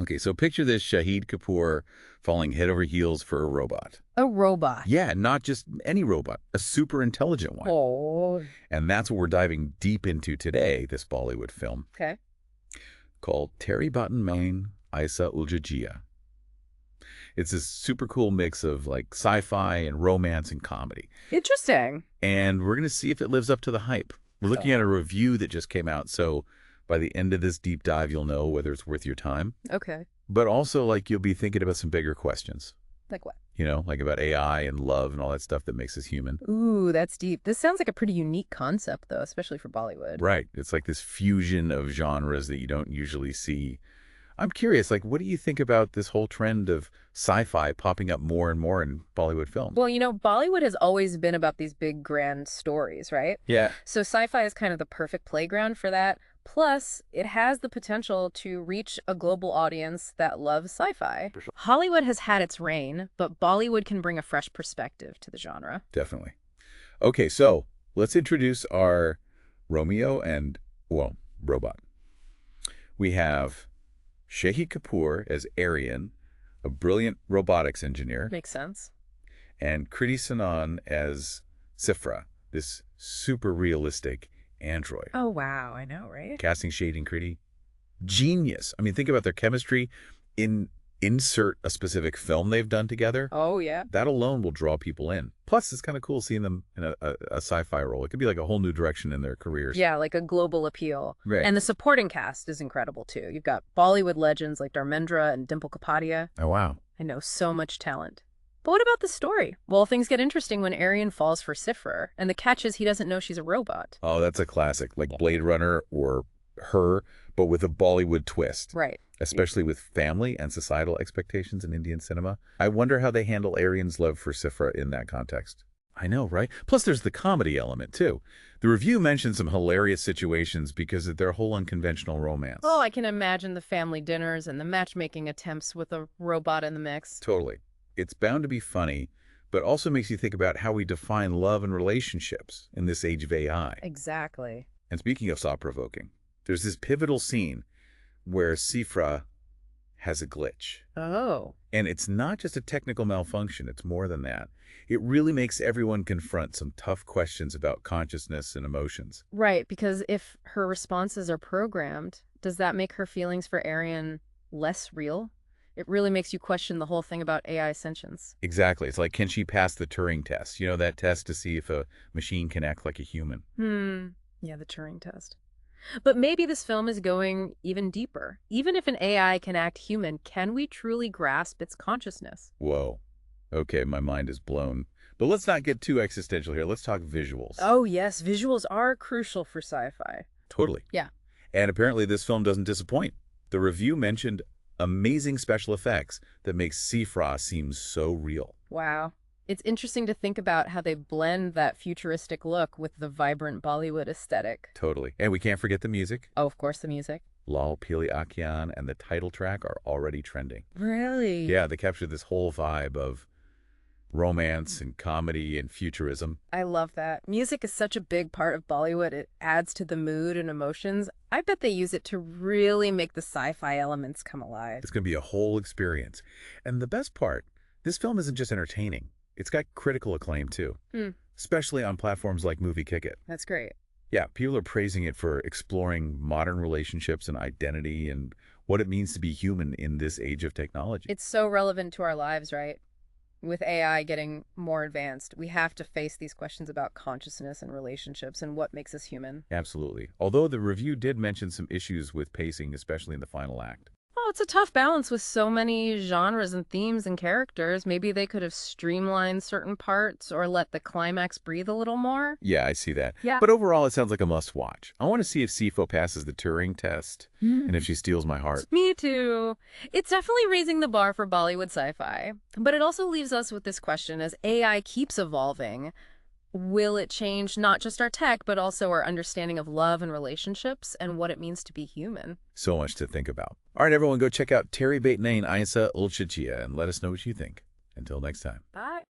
Okay, so picture this Shahid Kapoor falling head over heels for a robot. A robot. Yeah, not just any robot, a super intelligent one. Oh, And that's what we're diving deep into today, this Bollywood film okay. called Teri Baaton Aisa Uljha Jiya. It's this super cool mix of like sci-fi and romance and comedy. Interesting. And we're going to see if it lives up to the hype. We're looking at a review that just came out, so by the end of this deep dive, you'll know whether it's worth your time. Okay. But also, like, you'll be thinking about some bigger questions, Like what? like about AI and love and all that stuff that makes us human. Ooh, that's deep. This sounds like a pretty unique concept, though, especially for Bollywood. Right. It's like this fusion of genres that you don't usually see. I'm curious, like, what do you think about this whole trend of sci-fi popping up more and more in Bollywood films? Well, Bollywood has always been about these big, grand stories, right? Yeah. So sci-fi is kind of the perfect playground for that. Plus, it has the potential to reach a global audience that loves sci-fi. For sure. Hollywood has had its reign, but Bollywood can bring a fresh perspective to the genre. Definitely. Okay, so let's introduce our Romeo and, well, robot. We have Shahid Kapoor as Aryan, a brilliant robotics engineer, Makes sense. and Kriti Sanon as Sifra, this super realistic android. Oh, wow. I know, right? Casting shading Kriti, genius. I mean, think about their chemistry. Insert a specific film they've done together. Oh, yeah. That alone will draw people in. Plus, it's kind of cool seeing them in a sci-fi role. It could be like a whole new direction in their careers. Yeah, like a global appeal. Right. And the supporting cast is incredible, too. You've got Bollywood legends like Dharmendra and Dimple Kapadia. Oh, wow. I know, so much talent. But what about the story? Well, things get interesting when Aryan falls for Sifra, and the catch is he doesn't know she's a robot. Oh, that's a classic, like Blade Runner or Her, but with a Bollywood twist. Right. Especially with family and societal expectations in Indian cinema. I wonder how they handle Aryan's love for Sifra in that context. I know, right? Plus, there's the comedy element, too. The review mentioned some hilarious situations because of their whole unconventional romance. Oh, I can imagine the family dinners and the matchmaking attempts with a robot in the mix. Totally. It's bound to be funny, but also makes you think about how we define love and relationships in this age of AI. Exactly. And speaking of thought-provoking, there's this pivotal scene where Sifra has a glitch. Oh. And it's not just a technical malfunction, it's more than that. It really makes everyone confront some tough questions about consciousness and emotions. Right, because if her responses are programmed, does that make her feelings for Aryan less real? It really makes you question the whole thing about AI sentience. Exactly. It's like, can she pass the Turing test? You know, that test to see if a machine can act like a human. Yeah, the Turing test. But maybe this film is going even deeper. Even if an AI can act human, can we truly grasp its consciousness? Whoa. Okay, my mind is blown. But let's not get too existential here. Let's talk visuals. Oh, yes, visuals are crucial for sci-fi. Totally. Yeah. And apparently this film doesn't disappoint. The review mentioned amazing special effects that makes Sifra seem so real. Wow. It's interesting to think about how they blend that futuristic look with the vibrant Bollywood aesthetic. Totally. And we can't forget the music. Oh, of course, the music. Lal Pili Akian and the title track are already trending. Really? Yeah, they capture this whole vibe of romance and comedy and futurism. I love that. Music is such a big part of Bollywood. It adds to the mood and emotions. I bet they use it to really make the sci-fi elements come alive. It's going to be a whole experience. And the best part, this film isn't just entertaining. It's got critical acclaim, too, especially on platforms like Movie Kicket. That's great. Yeah, people are praising it for exploring modern relationships and identity and what it means to be human in this age of technology. It's so relevant to our lives, right? With AI getting more advanced, we have to face these questions about consciousness and relationships and what makes us human. Absolutely. Although the review did mention some issues with pacing, especially in the final act. Oh, it's a tough balance with so many genres and themes and characters. Maybe they could have streamlined certain parts or let the climax breathe a little more. Yeah, I see that. Yeah. But overall, it sounds like a must-watch. I want to see if Sifo passes the Turing test and if she steals my heart. Me too. It's definitely raising the bar for Bollywood sci-fi. But it also leaves us with this question: as AI keeps evolving, will it change not just our tech, but also our understanding of love and relationships and what it means to be human? So much to think about. All right, everyone, go check out Teri Baaton Aisa Uljha Jiya and let us know what you think. Until next time. Bye.